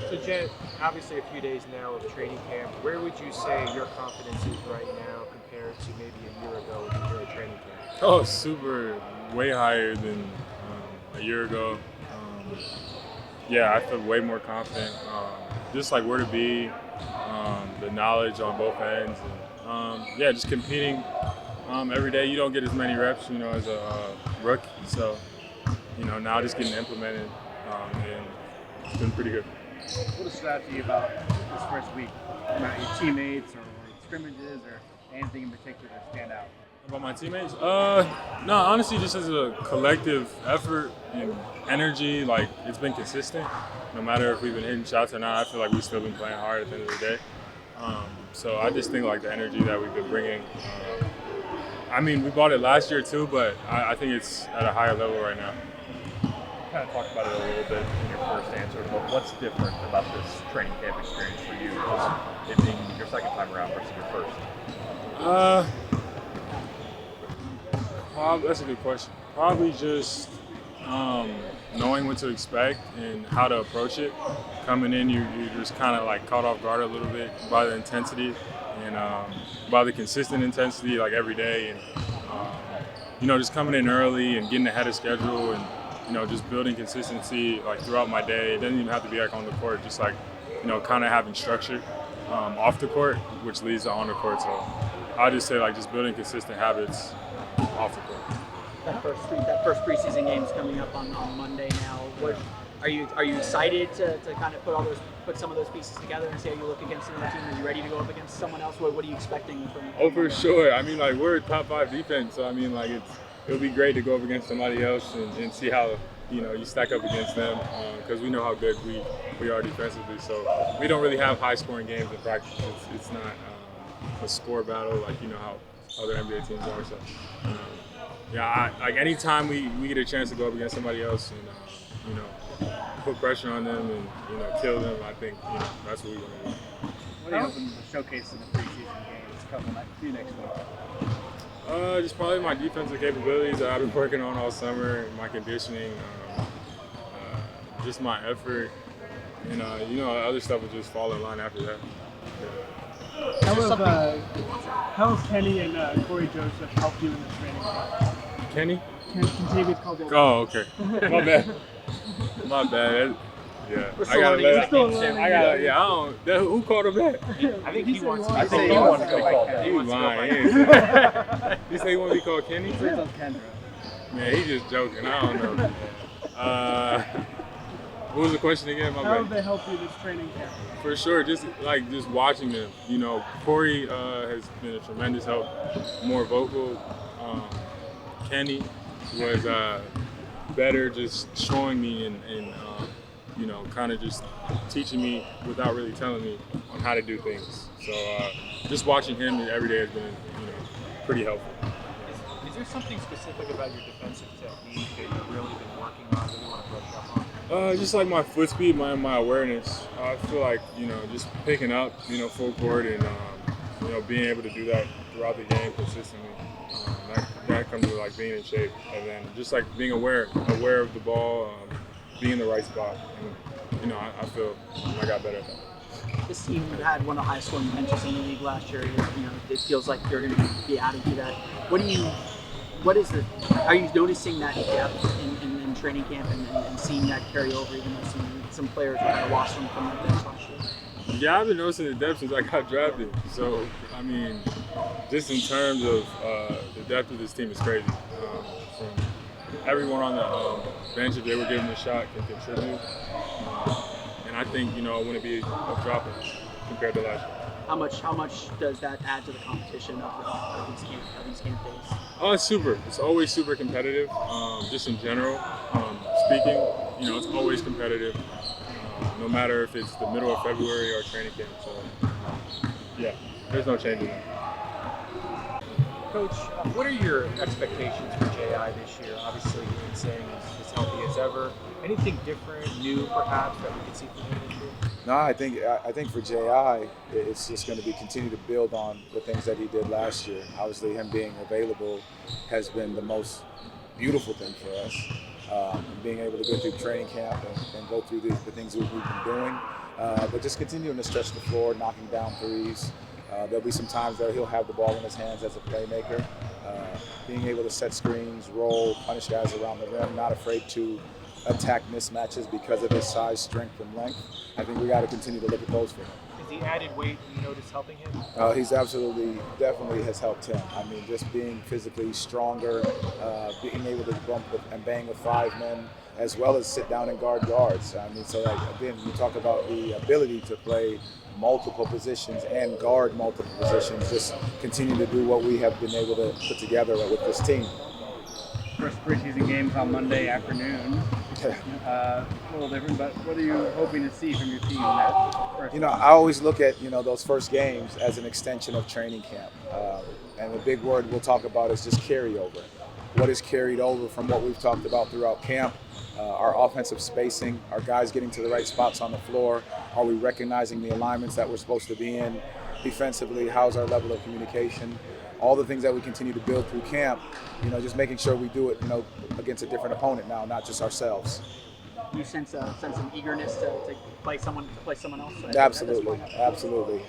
So Jett, obviously a few days now of training camp. Where would you say your confidence is right now compared to maybe a year ago when you were at training camp? Oh, super, way higher than a year ago. Yeah, I feel way more confident. Just like where to be, the knowledge on both ends, and yeah, just competing every day. You don't get as many reps, as a rookie. So, now just getting implemented, and it's been pretty good. What stood out to you about this first week? About your teammates or scrimmages or anything in particular stand out? About my teammates? No, honestly, just as a collective effort and energy, like it's been consistent. No matter if we've been hitting shots or not, I feel like we've still been playing hard at the end of the day. So I just think like the energy that we've been bringing. I mean, we bought it last year too, but I think it's at a higher level right now. Kind of talked about it a little bit in your first answer, but what's different about this training camp experience for you, it being your second time around versus your first? That's a good question. Probably just knowing what to expect and how to approach it. Coming in, you're just kind of like caught off guard a little bit by the intensity and by the consistent intensity, like every day, and just coming in early and getting ahead of schedule and just building consistency like throughout my day. It doesn't even have to be like on the court, just like kind of having structure off the court, which leads to on the court. So I just say like just building consistent habits off the court. That first preseason game is coming up on Monday now. What are you excited to kind of put some of those pieces together and see how you look against another team? Are you ready to go up against someone else? What are you expecting from? Oh, for sure. I mean, like we're a top 5 defense, so I mean, like it'll be great to go up against somebody else and see how you stack up against them because we know how good we are defensively. So we don't really have high scoring games in practice. It's not a score battle like how other NBA teams are. So like anytime we get a chance to go up against somebody else and put pressure on them and kill them, I think that's what we want to do. What are you hoping to showcase in the preseason games few next week? Just probably my defensive capabilities that I've been working on all summer, my conditioning, just my effort, and other stuff will just fall in line after that. Yeah. How have Kenny and Corey Joseph helped you in this training camp? Kenny? Contavious called it. Oh, okay. My bad. My bad. Yeah. Who called him that? I think he wants. I think he wants to be called that. He was lying. He said he wanted to be called Kenny? Kendra. Man, he's just joking. I don't know. What was the question again? My How have bad. they helped you this training camp? For sure, just watching them. Corey has been a tremendous help, more vocal. Kenny was better, just showing me and kind of just teaching me without really telling me on how to do things. So just watching him every day has been pretty helpful. Is there something specific about your defensive technique that you've really been working on that you want to brush up on? Just like my foot speed, my awareness. I feel like just picking up full court and being able to do that throughout the game consistently. That comes with like being in shape, and then just like being aware of the ball, being in the right spot. And, I feel I got better at that. This team had one of the highest scoring benches in the league last year. It feels like you're going to be adding to that. Are you noticing that depth in training camp and seeing that carry over, even though some players are kind of lost from that bench last year? Yeah, I've been noticing the depth since I got drafted. So, I mean, just in terms of the depth of this team is crazy. From everyone on the bench, if they were given a shot, can contribute. And I think, it wouldn't be a drop compared to last year. How much does that add to the competition of these camp days? Oh, it's super. It's always super competitive. Just in general, speaking, it's always competitive. No matter if it's the middle of February or training camp. So, yeah, there's no change in that. Coach, what are your expectations for J.I. this year? Obviously, you've been saying he's as healthy as ever. Anything different, new perhaps, that we could see from him this year? No, I think for J.I., it's just going to be continue to build on the things that he did last year. Obviously, him being available has been the most beautiful thing for us. Being able to go through training camp and go through the things that we've been doing but just continuing to stretch the floor, knocking down threes. There'll be some times that he'll have the ball in his hands as a playmaker, being able to set screens, roll, punish guys around the rim, not afraid to attack mismatches because of his size, strength, and length. I think we got to continue to look at those for him. Is the added weight you notice helping him? He's definitely has helped him. I mean, just being physically stronger, being able to bump and bang with 5 men, as well as sit down and guard guards. I mean, so like, again, you talk about the ability to play multiple positions and guard multiple positions, just continue to do what we have been able to put together with this team. First preseason games on Monday afternoon. A little different, but what are you hoping to see from your team in that first? I always look at, those first games as an extension of training camp. And the big word we'll talk about is just carryover. What is carried over from what we've talked about throughout camp? Our offensive spacing, our guys getting to the right spots on the floor. Are we recognizing the alignments that we're supposed to be in? Defensively, how's our level of communication? All the things that we continue to build through camp, just making sure we do it, against a different opponent now, not just ourselves. You sense an eagerness to play someone else? Absolutely.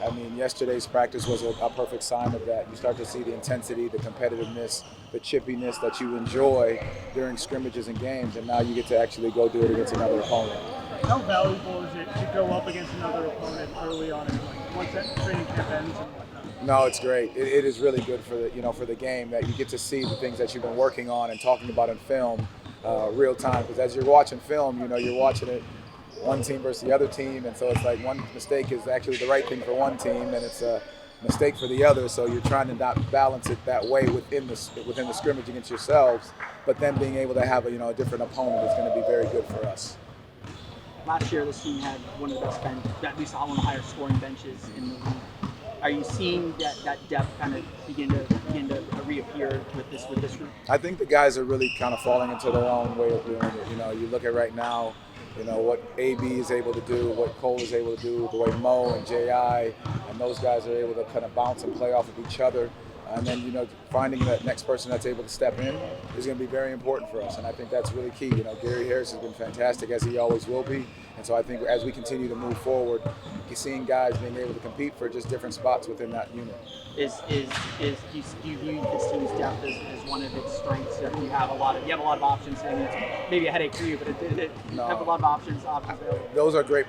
I mean, yesterday's practice was a perfect sign of that. You start to see the intensity, the competitiveness, the chippiness that you enjoy during scrimmages and games, and now you get to actually go do it against another opponent. How valuable is it to go up against another opponent early on, once that training camp ends and whatnot? No, it's great. It is really good for the game that you get to see the things that you've been working on and talking about in film real time. Because as you're watching film, you're watching it one team versus the other team, and so it's like one mistake is actually the right thing for one team, and it's a mistake for the other. So you're trying to not balance it that way within the scrimmage against yourselves, but then being able to have a different opponent is going to be very good for us. Last year, this team had one of the best at least one of the higher scoring benches in the league. Are you seeing that depth kind of begin to reappear with this group? I think the guys are really kind of falling into their own way of doing it. You look at right now, what AB is able to do, what Cole is able to do, the way Mo and J.I. and those guys are able to kind of bounce and play off of each other. And then, finding that next person that's able to step in is going to be very important for us. And I think that's really key. Gary Harris has been fantastic, as he always will be. And so I think as we continue to move forward, you're seeing guys being able to compete for just different spots within that unit. Do you view this team's depth as one of its strengths? You have a lot of options, and it's maybe a headache for you, but you have a lot of options available. Those are great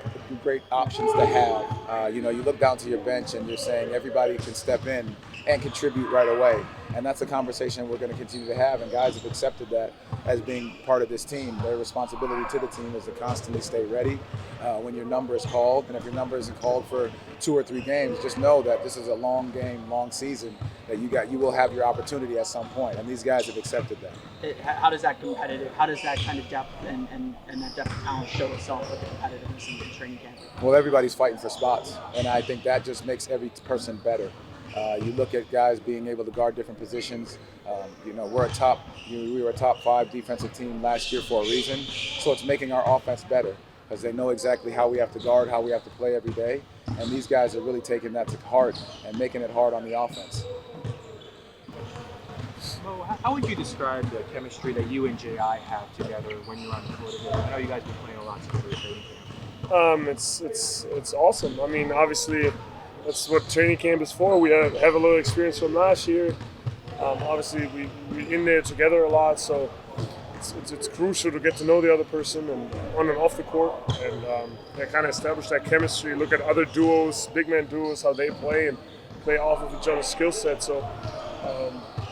options to have. You look down to your bench and you're saying everybody can step in and contribute right away. And that's a conversation we're going to continue to have, and guys have accepted that as being part of this team. Their responsibility to the team is to constantly stay ready when your number is called. And if your number isn't called for 2 or 3 games, just know that this is a long game, long season, that you will have your opportunity at some point. And these guys have accepted that. How does that kind of depth and that depth of talent show itself with the competitiveness in training camp? Well, everybody's fighting for spots, and I think that just makes every person better. You look at guys being able to guard different positions. We were a top 5 defensive team last year for a reason. So it's making our offense better because they know exactly how we have to guard, how we have to play every day. And these guys are really taking that to heart and making it hard on the offense. Mo, how would you describe the chemistry that you and J.I. have together when you're on the court together? I know you guys have been playing a lot together in training camp. It's awesome. I mean, obviously, that's what training camp is for. We have a little experience from last year. Obviously, we're in there together a lot, so it's crucial to get to know the other person and on and off the court, and kind of establish that chemistry. Look at other duos, big man duos, how they play and play off of each other's skill set. So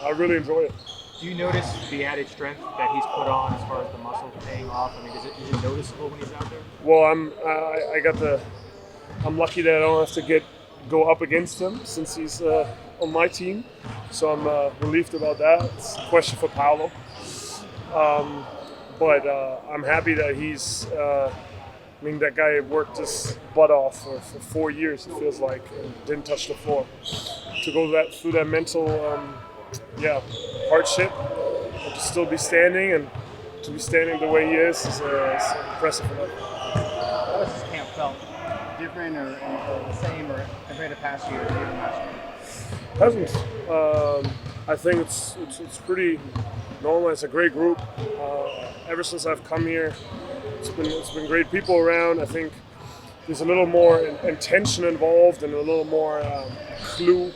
I really enjoy it. Do you notice the added strength that he's put on as far as the muscle paying off? I mean, is it noticeable when he's out there? Well, I'm lucky that I don't have to go up against him since he's on my team, so I'm relieved about that. It's a question for Paolo, but I'm happy that he's that guy worked his butt off for 4 years, it feels like, and didn't touch the floor. To go through that mental hardship and to still be standing and to be standing the way he is impressive enough. How has this camp felt? Different or the same or compared to past years, even last year? Hasn't. I think it's pretty normal. It's a great group. Ever since I've come here, it's been great people around. I think there's a little more intention involved and a little more clue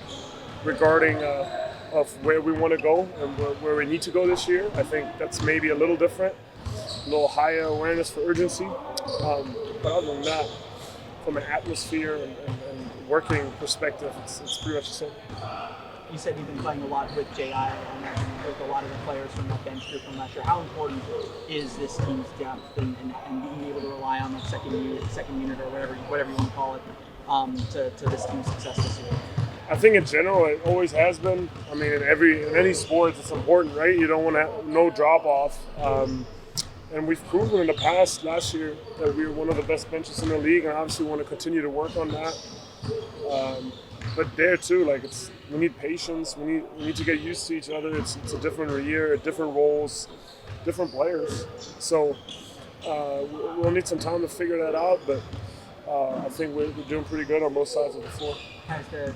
regarding of where we want to go and where we need to go this year. I think that's maybe a little different, a little higher awareness for urgency. But other than that, from an atmosphere and working perspective, it's pretty much the same. You said you've been playing a lot with J.I. and with a lot of the players from that bench group from last year. How important is this team's depth and being able to rely on that second unit or whatever you want to call it to this team's success this year? I think in general it always has been. I mean, in any sport it's important, right? You don't want to have no drop off. And we've proven in the past, last year, that we were one of the best benches in the league, and obviously want to continue to work on that. But there too, like we need patience. We need to get used to each other. It's a different year, different roles, different players. So we'll need some time to figure that out. But I think we're doing pretty good on both sides of the floor. Has the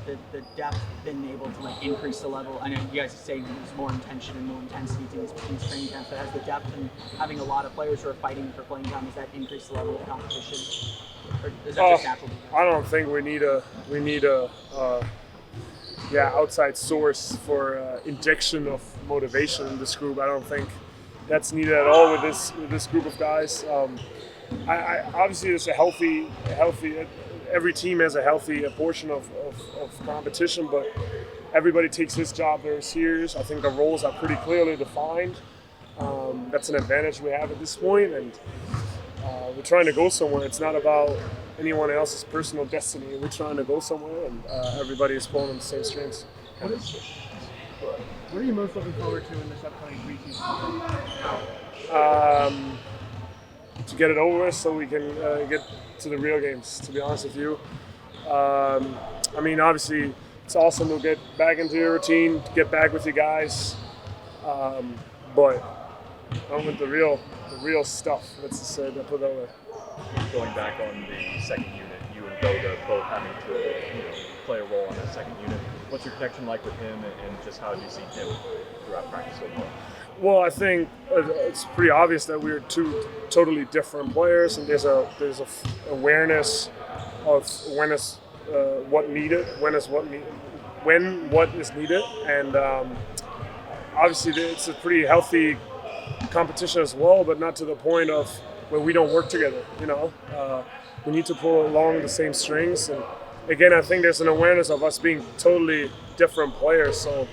depth been able to increase the level? I know you guys are saying there's more intention and more intensity to these training camps, but has the depth and having a lot of players who are fighting for playing time, has that increased the level of competition? Or is that just natural? I don't think we need a outside source for injection of motivation in this group. I don't think that's needed at all with this group of guys. I obviously it's a healthy. Every team has a healthy portion of competition, but everybody takes his job very serious. I think the roles are pretty clearly defined. That's an advantage we have at this point, and we're trying to go somewhere. It's not about anyone else's personal destiny. We're trying to go somewhere, and everybody is pulling on the same strings. What are you most looking forward to in this upcoming preseason? To get it over with so we can get to the real games, to be honest with you. I mean, obviously, it's awesome to get back into your routine, to get back with you guys. But I'm with the real stuff, let's just say, put that way. Going back on the second unit, you and Boga both having to play a role on that second unit. What's your connection like with him, and just how do you see him throughout practice so far? Well, I think it's pretty obvious that we're two totally different players, and there's a awareness of when is what needed, when what is needed, and obviously it's a pretty healthy competition as well, but not to the point of where we don't work together. We need to pull along the same strings, and again, I think there's an awareness of us being totally different players. So.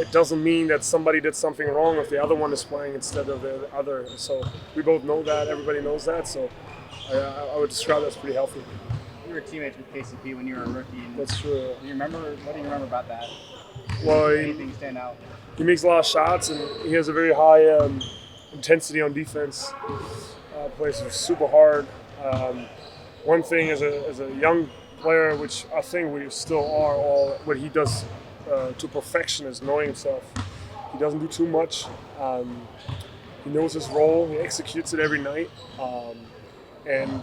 It doesn't mean that somebody did something wrong if the other one is playing instead of the other. So we both know that, everybody knows that. So I would describe that as pretty healthy. You were teammates with KCP when you were a rookie. That's true. What do you remember about that? Well, anything stand out? He makes a lot of shots, and he has a very high intensity on defense. Plays super hard. One thing as a young player, which I think we still are, all what he does to perfection is knowing himself. He doesn't do too much. He knows his role. He executes it every night. And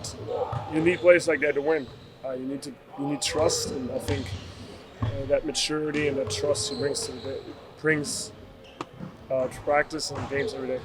you need players like that to win. You need trust, and I think that maturity and that trust he brings to practice and games every day.